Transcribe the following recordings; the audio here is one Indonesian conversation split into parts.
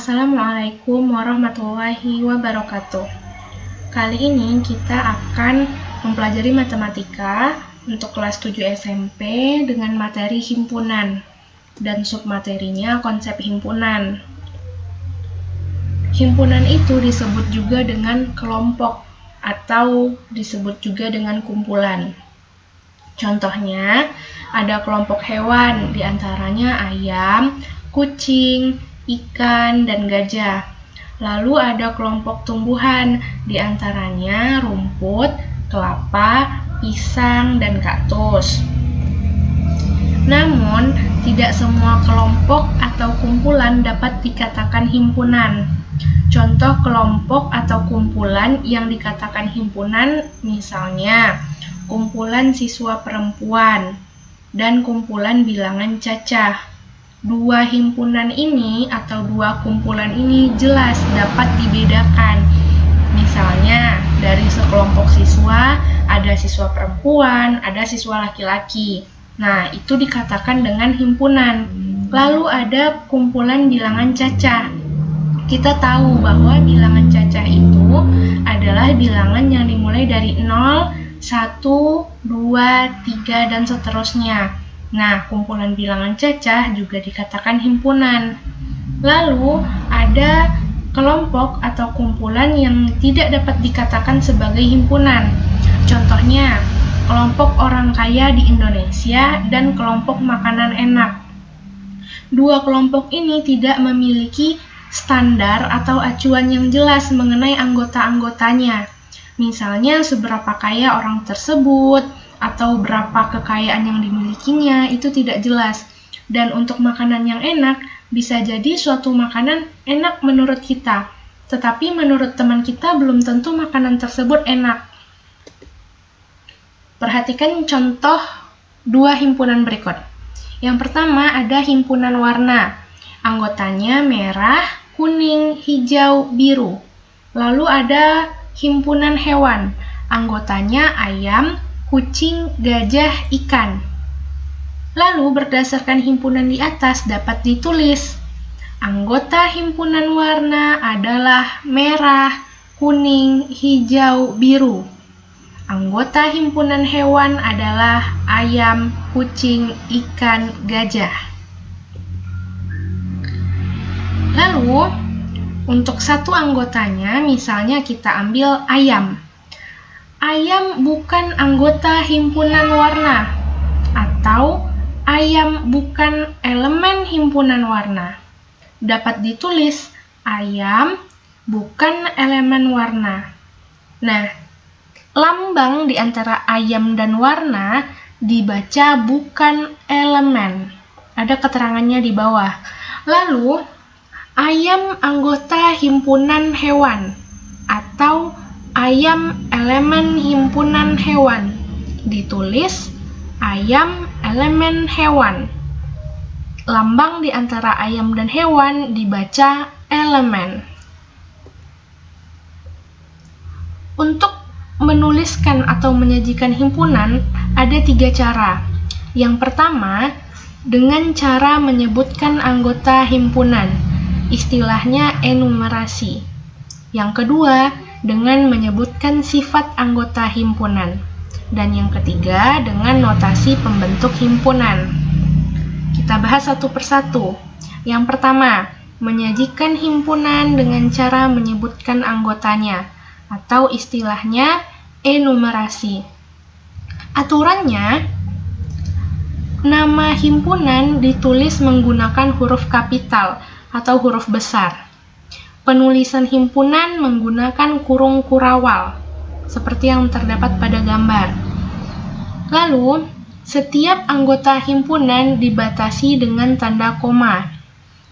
Assalamualaikum warahmatullahi wabarakatuh. Kali ini kita akan mempelajari matematika untuk kelas 7 SMP dengan materi himpunan dan submaterinya konsep himpunan. Himpunan itu disebut juga dengan kelompok atau disebut juga dengan kumpulan. Contohnya, ada kelompok hewan, diantaranya ayam, kucing, ikan, dan gajah. Lalu ada kelompok tumbuhan, diantaranya rumput, kelapa, pisang, dan kaktus. Namun, tidak semua kelompok atau kumpulan dapat dikatakan himpunan. Contoh kelompok atau kumpulan yang dikatakan himpunan misalnya kumpulan siswa perempuan dan kumpulan bilangan cacah. Dua himpunan ini atau dua kumpulan ini jelas dapat dibedakan. Misalnya, dari sekelompok siswa, ada siswa perempuan, ada siswa laki-laki. Nah, itu dikatakan dengan himpunan. Lalu ada kumpulan bilangan cacah. Kita tahu bahwa bilangan cacah itu adalah bilangan yang dimulai dari 0, 1, 2, 3, dan seterusnya. Nah, kumpulan bilangan cacah juga dikatakan himpunan. Lalu, ada kelompok atau kumpulan yang tidak dapat dikatakan sebagai himpunan. Contohnya, kelompok orang kaya di Indonesia dan kelompok makanan enak. Dua kelompok ini tidak memiliki standar atau acuan yang jelas mengenai anggota-anggotanya. Misalnya, seberapa kaya orang tersebut, atau berapa kekayaan yang dimilikinya, itu tidak jelas. Dan untuk makanan yang enak, bisa jadi suatu makanan enak menurut kita, tetapi menurut teman kita belum tentu makanan tersebut enak. Perhatikan contoh dua himpunan berikut. Yang pertama ada himpunan warna. Anggotanya merah, kuning, hijau, biru. Lalu ada himpunan hewan. Anggotanya ayam, kucing, gajah, ikan. Lalu berdasarkan himpunan di atas dapat ditulis, anggota himpunan warna adalah merah, kuning, hijau, biru. Anggota himpunan hewan adalah ayam, kucing, ikan, gajah. Lalu, untuk satu anggotanya, misalnya kita ambil ayam. Ayam bukan anggota himpunan warna, atau ayam bukan elemen himpunan warna. Dapat ditulis, ayam bukan elemen warna. Nah, lambang di antara ayam dan warna dibaca bukan elemen. Ada keterangannya di bawah. Lalu, ayam anggota himpunan hewan, atau ayam elemen himpunan hewan. Ditulis ayam elemen hewan. Lambang di antara ayam dan hewan dibaca elemen. Untuk menuliskan atau menyajikan himpunan ada 3 cara. Yang pertama, dengan cara menyebutkan anggota himpunan. Istilahnya enumerasi. Yang kedua, dengan menyebutkan sifat anggota himpunan. Dan yang ketiga, dengan notasi pembentuk himpunan. Kita bahas satu persatu. Yang pertama, menyajikan himpunan dengan cara menyebutkan anggotanya, atau istilahnya enumerasi. Aturannya, nama himpunan ditulis menggunakan huruf kapital atau huruf besar. Penulisan himpunan menggunakan kurung kurawal, seperti yang terdapat pada gambar. Lalu, setiap anggota himpunan dibatasi dengan tanda koma.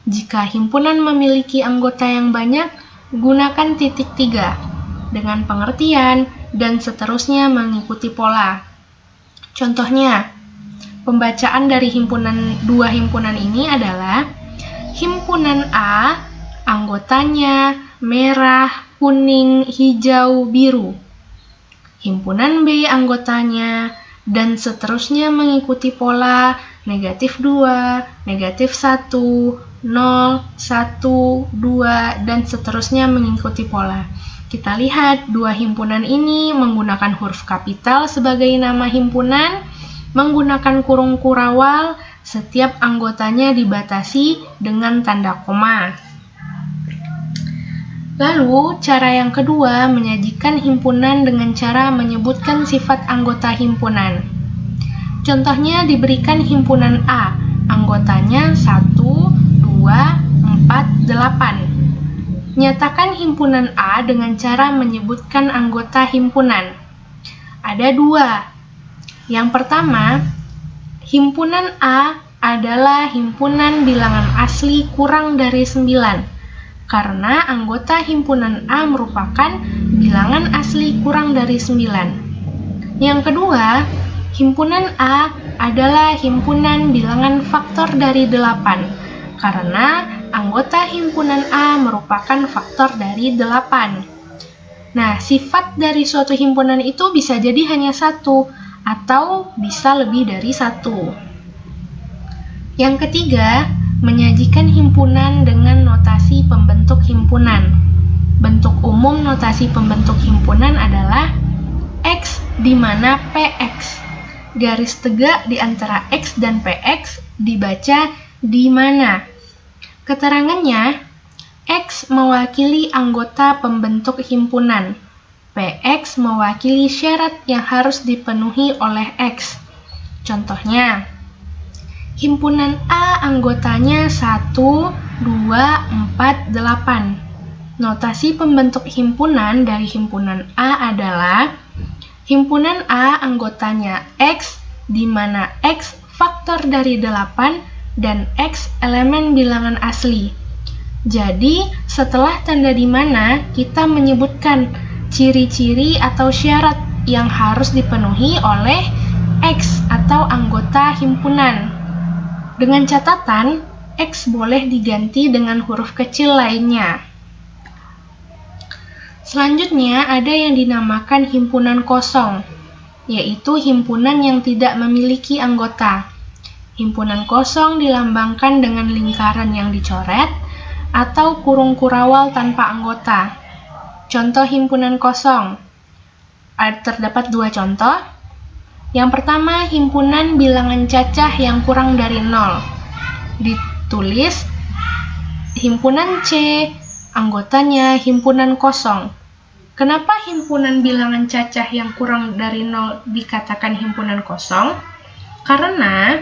Jika himpunan memiliki anggota yang banyak, gunakan titik 3, dengan pengertian, dan seterusnya mengikuti pola. Contohnya, pembacaan dari dua himpunan ini adalah himpunan A, anggotanya merah, kuning, hijau, biru. Himpunan B anggotanya, dan seterusnya mengikuti pola negatif 2, negatif 1, 0, 1, 2, dan seterusnya mengikuti pola. Kita lihat dua himpunan ini menggunakan huruf kapital sebagai nama himpunan, menggunakan kurung kurawal, setiap anggotanya dibatasi dengan tanda koma. Lalu, cara yang kedua menyajikan himpunan dengan cara menyebutkan sifat anggota himpunan. Contohnya diberikan himpunan A, anggotanya 1, 2, 4, 8. Nyatakan himpunan A dengan cara menyebutkan anggota himpunan. Ada dua. Yang pertama, himpunan A adalah himpunan bilangan asli kurang dari 9. Karena anggota himpunan A merupakan bilangan asli kurang dari 9. Yang kedua, himpunan A adalah himpunan bilangan faktor dari 8, karena anggota himpunan A merupakan faktor dari 8. Nah, sifat dari suatu himpunan itu bisa jadi hanya satu, atau bisa lebih dari satu. Yang ketiga, menyajikan himpunan dengan notasi pembentuk himpunan. Bentuk umum notasi pembentuk himpunan adalah X di mana PX. Garis tegak di antara X dan PX dibaca di mana. Keterangannya, X mewakili anggota pembentuk himpunan. PX mewakili syarat yang harus dipenuhi oleh X. Contohnya, himpunan A anggotanya 1, 2, 4, 8. Notasi pembentuk himpunan dari himpunan A adalah himpunan A anggotanya X, di mana X faktor dari 8 dan X elemen bilangan asli. Jadi, setelah tanda di mana, kita menyebutkan ciri-ciri atau syarat yang harus dipenuhi oleh X atau anggota himpunan. Dengan catatan, X boleh diganti dengan huruf kecil lainnya. Selanjutnya, ada yang dinamakan himpunan kosong, yaitu himpunan yang tidak memiliki anggota. Himpunan kosong dilambangkan dengan lingkaran yang dicoret atau kurung kurawal tanpa anggota. Contoh himpunan kosong. Terdapat dua contoh. Yang pertama, himpunan bilangan cacah yang kurang dari 0. Ditulis himpunan C, anggotanya himpunan kosong. Kenapa himpunan bilangan cacah yang kurang dari 0 dikatakan himpunan kosong? Karena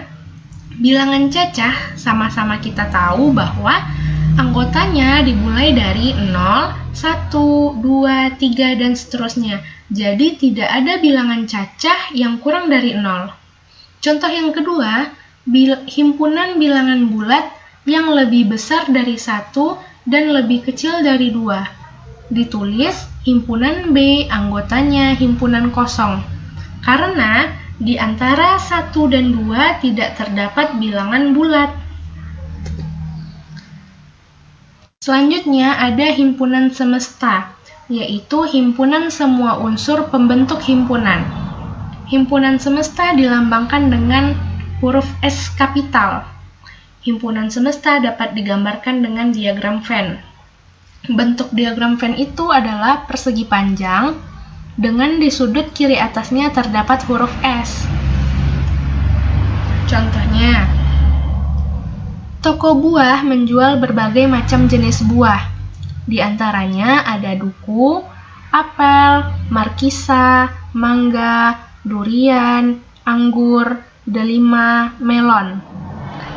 bilangan cacah sama-sama kita tahu bahwa anggotanya dimulai dari 0, 1, 2, 3, dan seterusnya. Jadi tidak ada bilangan cacah yang kurang dari 0. Contoh yang kedua, himpunan bilangan bulat yang lebih besar dari 1 dan lebih kecil dari 2. Ditulis himpunan B, anggotanya himpunan kosong. Karena di antara 1 dan 2 tidak terdapat bilangan bulat. Selanjutnya ada himpunan semesta, yaitu himpunan semua unsur pembentuk himpunan. Himpunan semesta dilambangkan dengan huruf S kapital. Himpunan semesta dapat digambarkan dengan diagram Venn. Bentuk diagram Venn itu adalah persegi panjang, dengan di sudut kiri atasnya terdapat huruf S. Contohnya, toko buah menjual berbagai macam jenis buah. Di antaranya ada duku, apel, markisa, mangga, durian, anggur, delima, melon.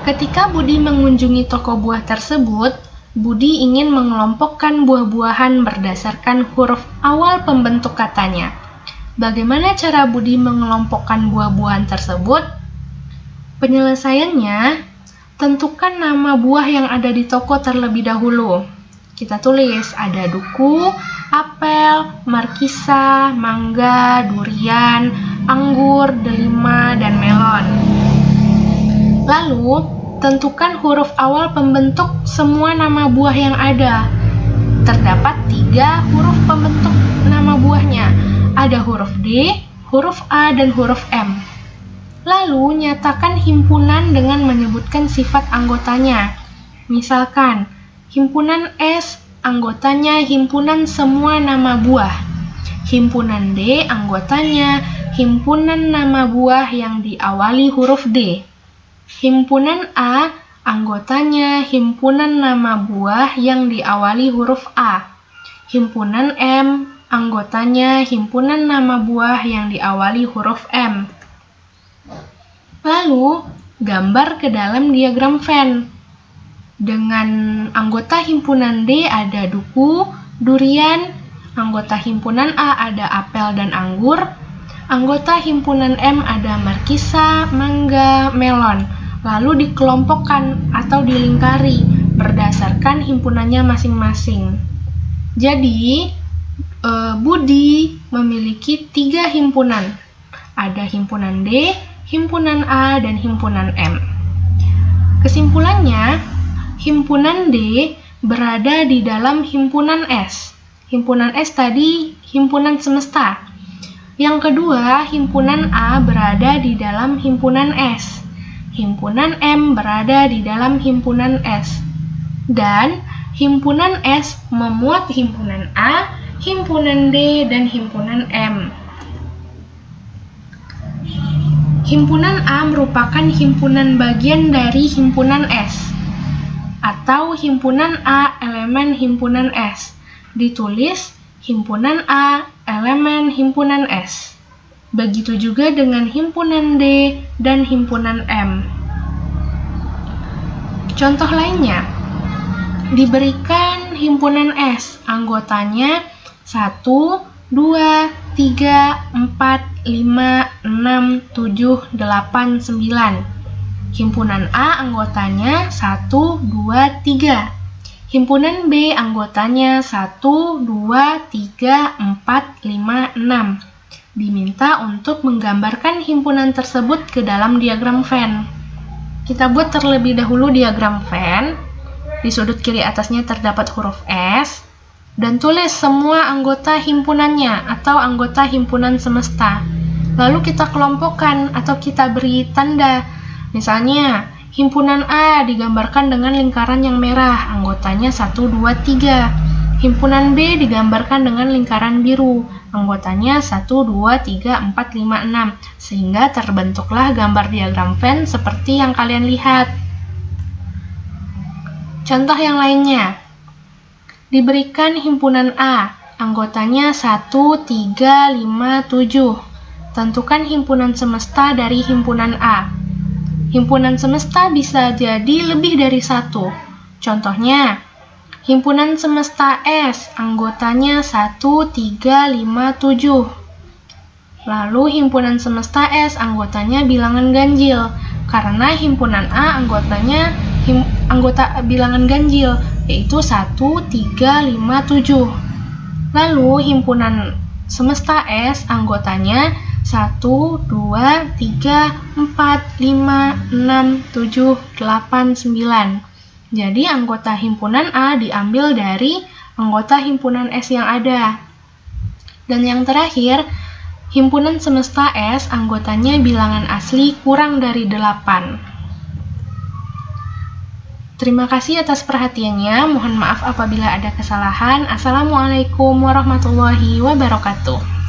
Ketika Budi mengunjungi toko buah tersebut, Budi ingin mengelompokkan buah-buahan berdasarkan huruf awal pembentuk katanya. Bagaimana cara Budi mengelompokkan buah-buahan tersebut? Penyelesaiannya, tentukan nama buah yang ada di toko terlebih dahulu. Kita tulis ada duku, apel, markisa, mangga, durian, anggur, delima, dan melon. Lalu, tentukan huruf awal pembentuk semua nama buah yang ada. Terdapat 3 huruf pembentuk nama buahnya. Ada huruf D, huruf A, dan huruf M. Lalu, nyatakan himpunan dengan menyebutkan sifat anggotanya. Misalkan, himpunan S anggotanya himpunan semua nama buah. Himpunan D anggotanya himpunan nama buah yang diawali huruf D. Himpunan A anggotanya himpunan nama buah yang diawali huruf A. Himpunan M anggotanya himpunan nama buah yang diawali huruf M. Lalu, gambar ke dalam diagram Venn. Dengan anggota himpunan D ada duku, durian, anggota himpunan A ada apel dan anggur, anggota himpunan M ada markisa, mangga, melon, lalu dikelompokkan atau dilingkari berdasarkan himpunannya masing-masing. Jadi, Budi memiliki 3 himpunan. Ada himpunan D, himpunan A, dan himpunan M. Kesimpulannya, himpunan D berada di dalam himpunan S. Himpunan S tadi himpunan semesta. Yang kedua, himpunan A berada di dalam himpunan S. Himpunan M berada di dalam himpunan S. Dan himpunan S memuat himpunan A, himpunan D, dan himpunan M. Himpunan A merupakan himpunan bagian dari himpunan S, atau himpunan A elemen himpunan S. Ditulis himpunan A elemen himpunan S. Begitu juga dengan himpunan D dan himpunan M. Contoh lainnya, diberikan himpunan S, anggotanya 1, 2, 3, 4, 5, 6, 7, 8, 9. Himpunan A anggotanya 1, 2, 3. Himpunan B anggotanya 1, 2, 3, 4, 5, 6. Diminta untuk menggambarkan himpunan tersebut ke dalam diagram Venn. Kita buat terlebih dahulu diagram Venn. Di sudut kiri atasnya terdapat huruf S. Dan tulis semua anggota himpunannya atau anggota himpunan semesta. Lalu kita kelompokkan atau kita beri tanda. Misalnya, himpunan A digambarkan dengan lingkaran yang merah, anggotanya 1, 2, 3. Himpunan B digambarkan dengan lingkaran biru, anggotanya 1, 2, 3, 4, 5, 6. Sehingga terbentuklah gambar diagram Venn seperti yang kalian lihat. Contoh yang lainnya. Diberikan himpunan A, anggotanya 1, 3, 5, 7. Tentukan himpunan semesta dari himpunan A. Himpunan semesta bisa jadi lebih dari 1. Contohnya, himpunan semesta S, anggotanya 1, 3, 5, 7. Lalu himpunan semesta S, anggotanya bilangan ganjil. Karena himpunan A anggotanya anggota bilangan ganjil, yaitu 1, 3, 5, 7. Lalu himpunan semesta S anggotanya 1, 2, 3, 4, 5, 6, 7, 8, 9. Jadi anggota himpunan A diambil dari anggota himpunan S yang ada. Dan yang terakhir, himpunan semesta S anggotanya bilangan asli kurang dari 8. Terima kasih atas perhatiannya. Mohon maaf apabila ada kesalahan. Assalamualaikum warahmatullahi wabarakatuh.